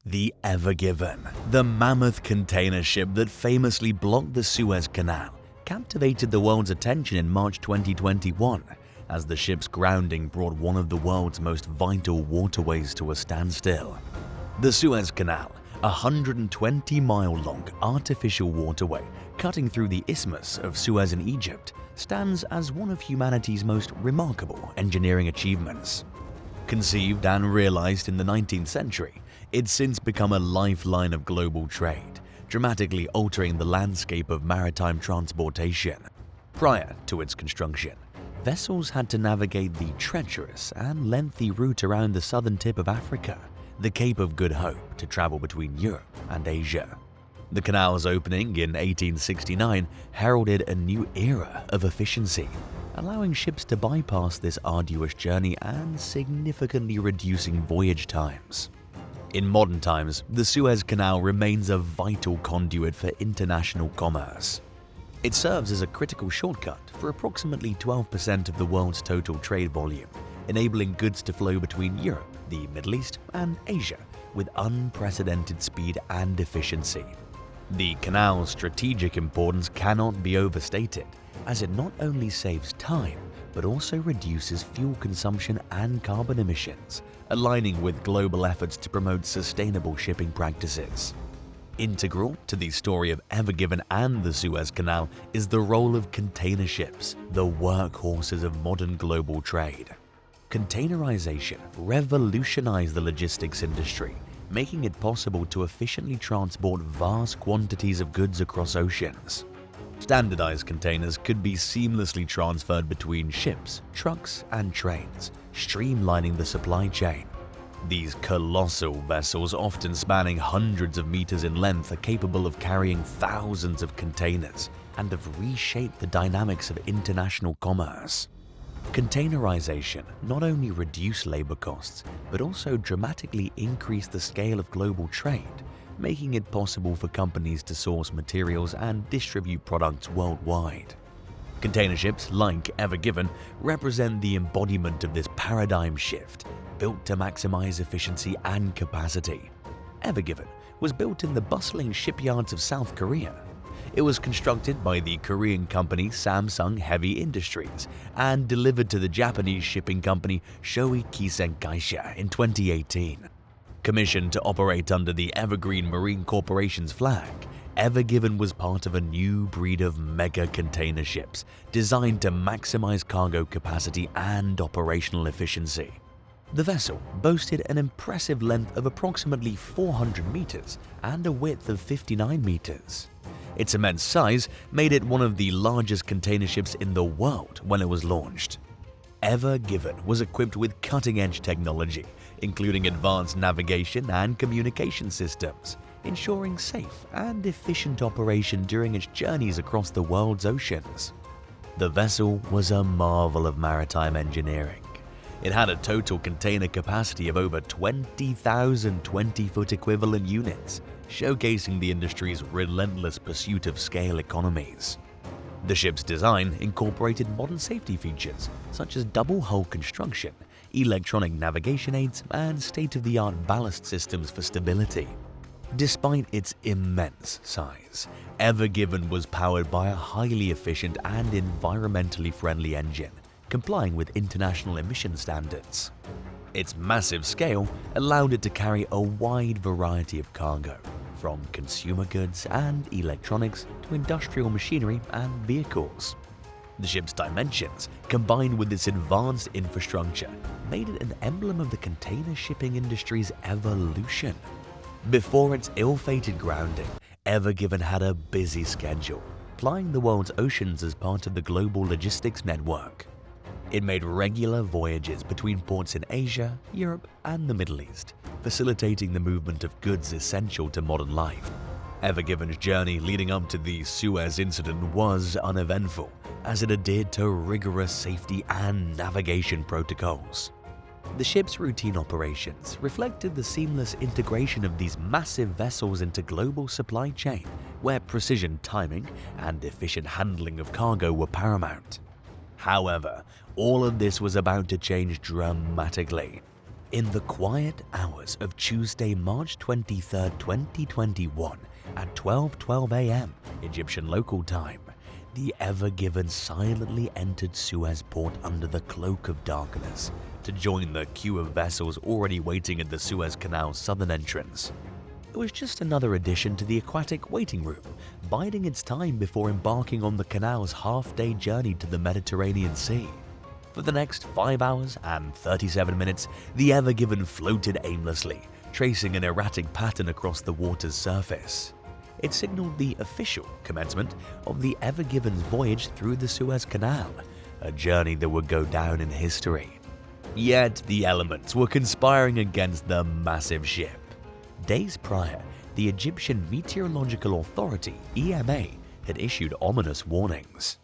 The Ever Given, the mammoth container ship that famously blocked the Suez Canal, captivated the world's attention in March 2021 as the ship's grounding brought one of the world's most vital waterways to a standstill. The Suez Canal, a 120-mile-long artificial waterway cutting through the Isthmus of Suez in Egypt, stands as one of humanity's most remarkable engineering achievements. Conceived and realized in the 19th century, it's since become a lifeline of global trade, dramatically altering the landscape of maritime transportation. Prior to its construction, vessels had to navigate the treacherous and lengthy route around the southern tip of Africa, the Cape of Good Hope, to travel between Europe and Asia. The canal's opening in 1869 heralded a new era of efficiency, allowing ships to bypass this arduous journey and significantly reducing voyage times. In modern times, the Suez Canal remains a vital conduit for international commerce. It serves as a critical shortcut for approximately 12% of the world's total trade volume, enabling goods to flow between Europe, the Middle East, and Asia with unprecedented speed and efficiency. The canal's strategic importance cannot be overstated, as it not only saves time, but also reduces fuel consumption and carbon emissions, aligning with global efforts to promote sustainable shipping practices. Integral to the story of Ever Given and the Suez Canal is the role of container ships, the workhorses of modern global trade. Containerization revolutionized the logistics industry, making it possible to efficiently transport vast quantities of goods across oceans. Standardized containers could be seamlessly transferred between ships, trucks, and trains, streamlining the supply chain. These colossal vessels, often spanning hundreds of meters in length, are capable of carrying thousands of containers and have reshaped the dynamics of international commerce. Containerization not only reduced labor costs, but also dramatically increased the scale of global trade, making it possible for companies to source materials and distribute products worldwide. Container ships like Ever Given represent the embodiment of this paradigm shift, built to maximize efficiency and capacity. Ever Given was built in the bustling shipyards of South Korea. It was constructed by the Korean company Samsung Heavy Industries and delivered to the Japanese shipping company Shoei Kisen-kaisha in 2018. Commissioned to operate under the Evergreen Marine Corporation's flag, Ever Given was part of a new breed of mega container ships designed to maximize cargo capacity and operational efficiency. The vessel boasted an impressive length of approximately 400 meters and a width of 59 meters. Its immense size made it one of the largest container ships in the world when it was launched. Ever Given was equipped with cutting-edge technology, including advanced navigation and communication systems, ensuring safe and efficient operation during its journeys across the world's oceans. The vessel was a marvel of maritime engineering. It had a total container capacity of over 20,000 20-foot equivalent units, showcasing the industry's relentless pursuit of scale economies. The ship's design incorporated modern safety features such as double hull construction, electronic navigation aids, and state-of-the-art ballast systems for stability. Despite its immense size, Ever Given was powered by a highly efficient and environmentally friendly engine, complying with international emission standards. Its massive scale allowed it to carry a wide variety of cargo, from consumer goods and electronics to industrial machinery and vehicles. The ship's dimensions, combined with its advanced infrastructure, made it an emblem of the container shipping industry's evolution. Before its ill-fated grounding, Ever Given had a busy schedule, plying the world's oceans as part of the global logistics network. It made regular voyages between ports in Asia, Europe, and the Middle East, facilitating the movement of goods essential to modern life. Ever Given's journey leading up to the Suez incident was uneventful, as it adhered to rigorous safety and navigation protocols. The ship's routine operations reflected the seamless integration of these massive vessels into global supply chain, where precision timing and efficient handling of cargo were paramount. However, all of this was about to change dramatically. In the quiet hours of Tuesday, March 23, 2021, at 12:12 a.m. Egyptian local time, the Ever Given silently entered Suez port under the cloak of darkness to join the queue of vessels already waiting at the Suez Canal's southern entrance. It was just another addition to the aquatic waiting room, biding its time before embarking on the canal's half-day journey to the Mediterranean Sea. For the next 5 hours and 37 minutes, the Ever Given floated aimlessly, tracing an erratic pattern across the water's surface. It signaled the official commencement of the Ever Given's voyage through the Suez Canal, a journey that would go down in history. Yet the elements were conspiring against the massive ship. Days prior, the Egyptian Meteorological Authority, EMA, had issued ominous warnings.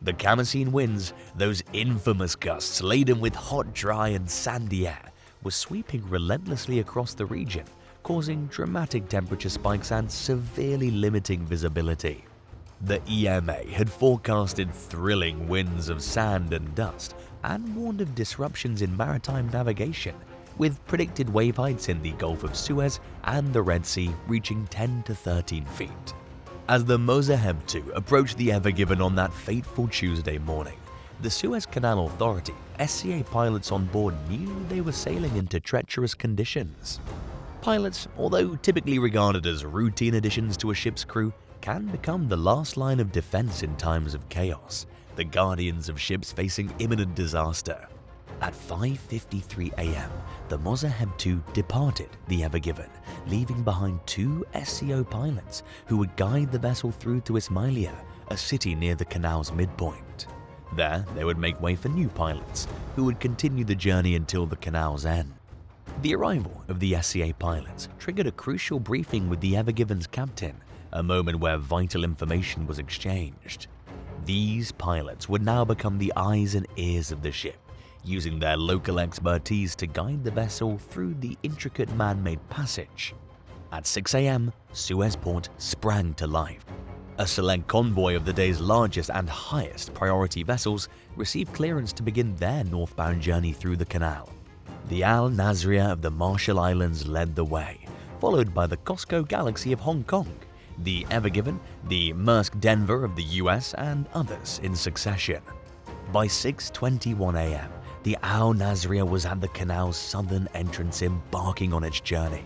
The Khamasine winds, those infamous gusts laden with hot, dry and sandy air, were sweeping relentlessly across the region, causing dramatic temperature spikes and severely limiting visibility. The EMA had forecasted thrilling winds of sand and dust and warned of disruptions in maritime navigation, with predicted wave heights in the Gulf of Suez and the Red Sea reaching 10 to 13 feet. As the Mosaheb II approached the Ever Given on that fateful Tuesday morning, the Suez Canal Authority SCA pilots on board knew they were sailing into treacherous conditions. Pilots, although typically regarded as routine additions to a ship's crew, can become the last line of defense in times of chaos, the guardians of ships facing imminent disaster. At 5:53 a.m., the Mosaheb II departed the Ever Given, leaving behind 2 SCO pilots who would guide the vessel through to Ismailia, a city near the canal's midpoint. There, they would make way for new pilots, who would continue the journey until the canal's end. The arrival of the SCA pilots triggered a crucial briefing with the Ever Given's captain, a moment where vital information was exchanged. These pilots would now become the eyes and ears of the ship, using their local expertise to guide the vessel through the intricate man-made passage. At 6 a.m., Suez port sprang to life. A select convoy of the day's largest and highest priority vessels received clearance to begin their northbound journey through the canal. The Al Nasriya of the Marshall Islands led the way, followed by the Costco Galaxy of Hong Kong, the Ever Given, the Maersk Denver of the US, and others in succession. By 6:21 a.m., the Al Nasriya was at the canal's southern entrance, embarking on its journey.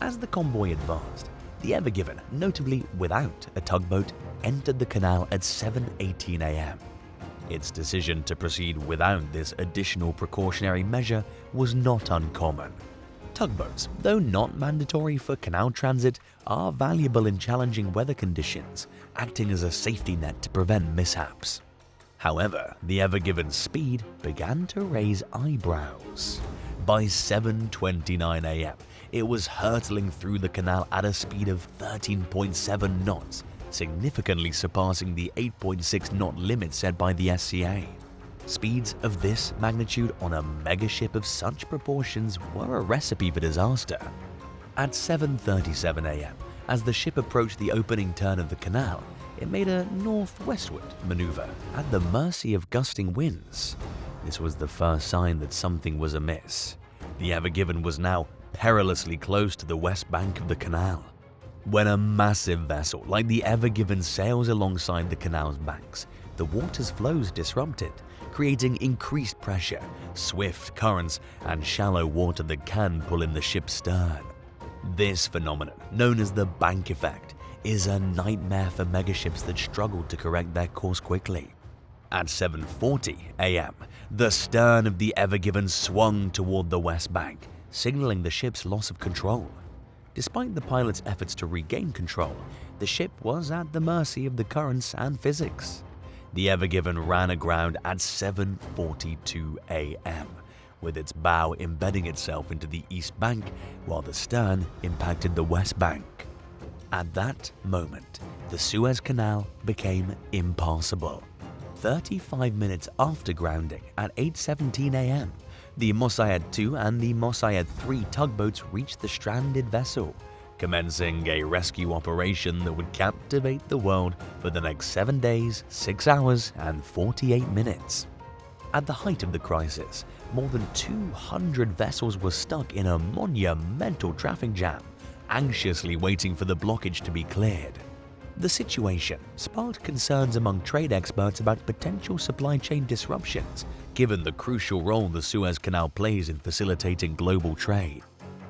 As the convoy advanced, the Ever Given, notably without a tugboat, entered the canal at 7:18 a.m. Its decision to proceed without this additional precautionary measure was not uncommon. Tugboats, though not mandatory for canal transit, are valuable in challenging weather conditions, acting as a safety net to prevent mishaps. However, the Ever Given's speed began to raise eyebrows. By 7:29 a.m., it was hurtling through the canal at a speed of 13.7 knots, significantly surpassing the 8.6 knot limit set by the SCA. Speeds of this magnitude on a megaship of such proportions were a recipe for disaster. At 7:37 a.m., as the ship approached the opening turn of the canal, it made a northwestward maneuver at the mercy of gusting winds. This was the first sign that something was amiss. The Ever Given was now perilously close to the west bank of the canal. When a massive vessel like the Ever Given sails alongside the canal's banks, the water's flows disrupted, creating increased pressure, swift currents, and shallow water that can pull in the ship's stern. This phenomenon, known as the bank effect, is a nightmare for megaships that struggle to correct their course quickly. At 7:40 a.m., the stern of the Ever Given swung toward the west bank, signaling the ship's loss of control. Despite the pilot's efforts to regain control, the ship was at the mercy of the currents and physics. The Ever Given ran aground at 7:42 a.m., with its bow embedding itself into the east bank while the stern impacted the west bank. At that moment, the Suez Canal became impassable. 35 minutes after grounding at 8:17 a.m., the Mosaheb II and the Mosaheb III tugboats reached the stranded vessel, commencing a rescue operation that would captivate the world for the next 7 days, 6 hours, and 48 minutes. At the height of the crisis, more than 200 vessels were stuck in a monumental traffic jam, anxiously waiting for the blockage to be cleared. The situation sparked concerns among trade experts about potential supply chain disruptions, given the crucial role the Suez Canal plays in facilitating global trade.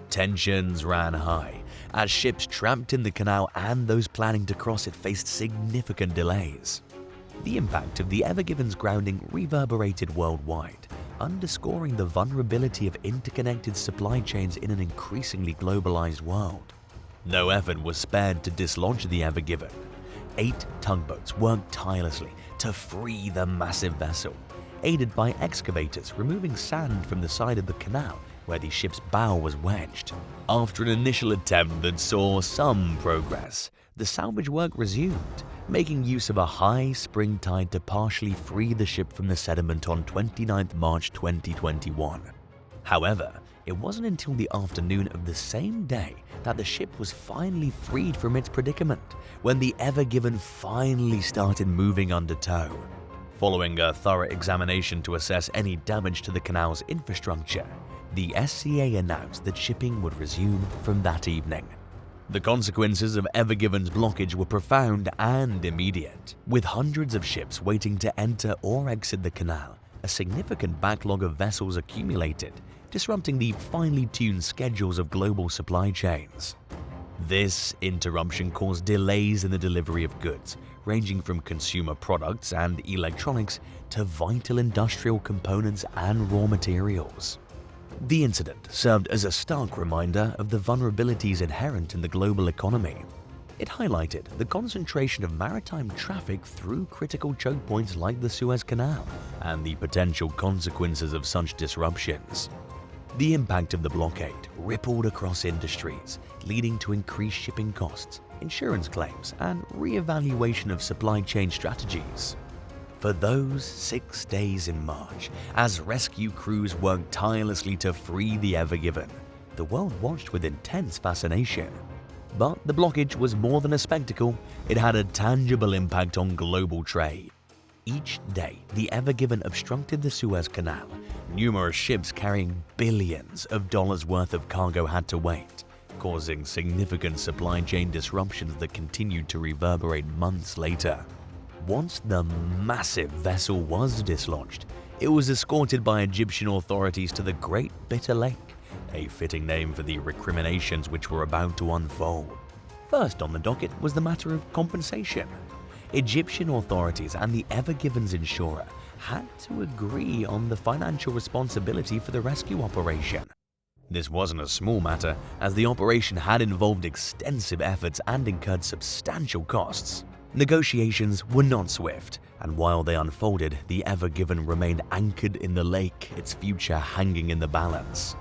Tensions ran high, as ships trapped in the canal and those planning to cross it faced significant delays. The impact of the Ever Given's grounding reverberated worldwide, underscoring the vulnerability of interconnected supply chains in an increasingly globalized world. No effort was spared to dislodge the Ever Given. 8 tugboats worked tirelessly to free the massive vessel, aided by excavators removing sand from the side of the canal where the ship's bow was wedged. After an initial attempt that saw some progress, the salvage work resumed, making use of a high spring tide to partially free the ship from the sediment on 29 March 2021. However, it wasn't until the afternoon of the same day that the ship was finally freed from its predicament, when the Ever Given finally started moving under tow. Following a thorough examination to assess any damage to the canal's infrastructure, the SCA announced that shipping would resume from that evening. The consequences of Ever Given's blockage were profound and immediate. With hundreds of ships waiting to enter or exit the canal, a significant backlog of vessels accumulated, disrupting the finely tuned schedules of global supply chains. This interruption caused delays in the delivery of goods, ranging from consumer products and electronics to vital industrial components and raw materials. The incident served as a stark reminder of the vulnerabilities inherent in the global economy. It highlighted the concentration of maritime traffic through critical choke points like the Suez Canal and the potential consequences of such disruptions. The impact of the blockade rippled across industries, leading to increased shipping costs, insurance claims, and re-evaluation of supply chain strategies. For those 6 days in March, as rescue crews worked tirelessly to free the Ever Given, the world watched with intense fascination. But the blockage was more than a spectacle, it had a tangible impact on global trade. Each day, the Ever Given obstructed the Suez Canal. Numerous ships carrying billions of dollars worth of cargo had to wait, causing significant supply chain disruptions that continued to reverberate months later. Once the massive vessel was dislodged, it was escorted by Egyptian authorities to the Great Bitter Lake, a fitting name for the recriminations which were about to unfold. First on the docket was the matter of compensation. Egyptian authorities and the Ever Given's insurer had to agree on the financial responsibility for the rescue operation. This wasn't a small matter, as the operation had involved extensive efforts and incurred substantial costs. Negotiations were not swift, and while they unfolded, the Ever Given remained anchored in the lake, its future hanging in the balance.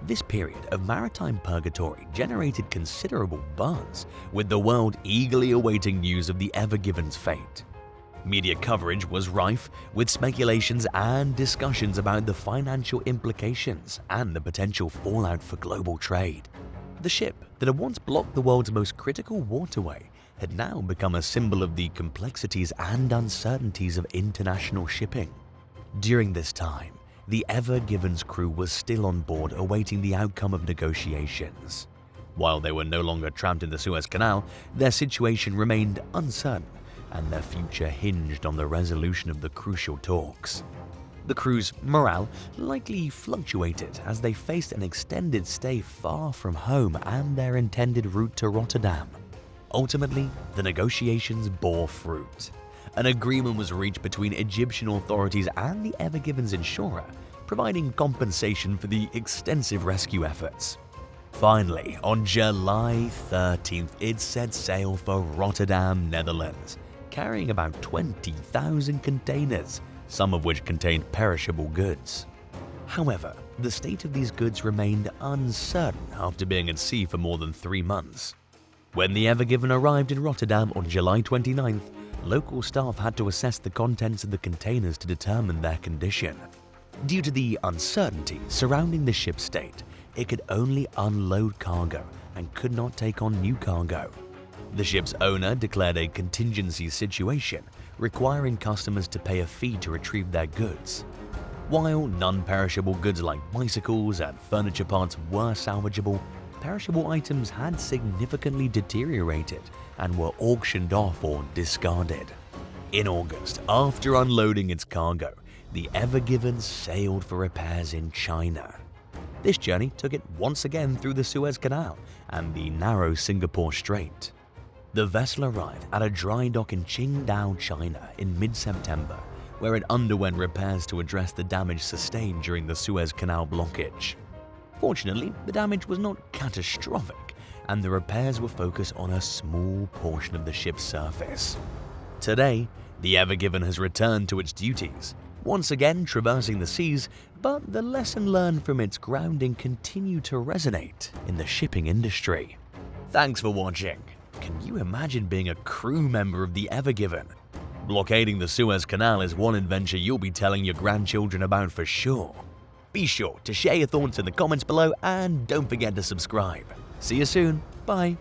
This period of maritime purgatory generated considerable buzz, with the world eagerly awaiting news of the Ever Given's fate. Media coverage was rife, with speculations and discussions about the financial implications and the potential fallout for global trade. The ship that had once blocked the world's most critical waterway had now become a symbol of the complexities and uncertainties of international shipping. During this time, the Ever Given's crew was still on board awaiting the outcome of negotiations. While they were no longer trapped in the Suez Canal, their situation remained uncertain, and their future hinged on the resolution of the crucial talks. The crew's morale likely fluctuated as they faced an extended stay far from home and their intended route to Rotterdam. Ultimately, the negotiations bore fruit. An agreement was reached between Egyptian authorities and the Ever Given's insurer, providing compensation for the extensive rescue efforts. Finally, on July 13th, it set sail for Rotterdam, Netherlands, carrying about 20,000 containers, some of which contained perishable goods. However, the state of these goods remained uncertain after being at sea for more than 3 months. When the Ever Given arrived in Rotterdam on July 29th, local staff had to assess the contents of the containers to determine their condition. Due to the uncertainty surrounding the ship's state, it could only unload cargo and could not take on new cargo. The ship's owner declared a contingency situation, requiring customers to pay a fee to retrieve their goods. While non-perishable goods like bicycles and furniture parts were salvageable, perishable items had significantly deteriorated and were auctioned off or discarded. In August, after unloading its cargo, the Ever Given sailed for repairs in China. This journey took it once again through the Suez Canal and the narrow Singapore Strait. The vessel arrived at a dry dock in Qingdao, China in mid-September, where it underwent repairs to address the damage sustained during the Suez Canal blockage. Fortunately, the damage was not catastrophic, and the repairs were focused on a small portion of the ship's surface. Today, the Ever Given has returned to its duties, once again traversing the seas, but the lesson learned from its grounding continued to resonate in the shipping industry. Thanks for watching. Can you imagine being a crew member of the Ever Given? Blockading the Suez Canal is one adventure you'll be telling your grandchildren about for sure. Be sure to share your thoughts in the comments below and don't forget to subscribe. See you soon. Bye.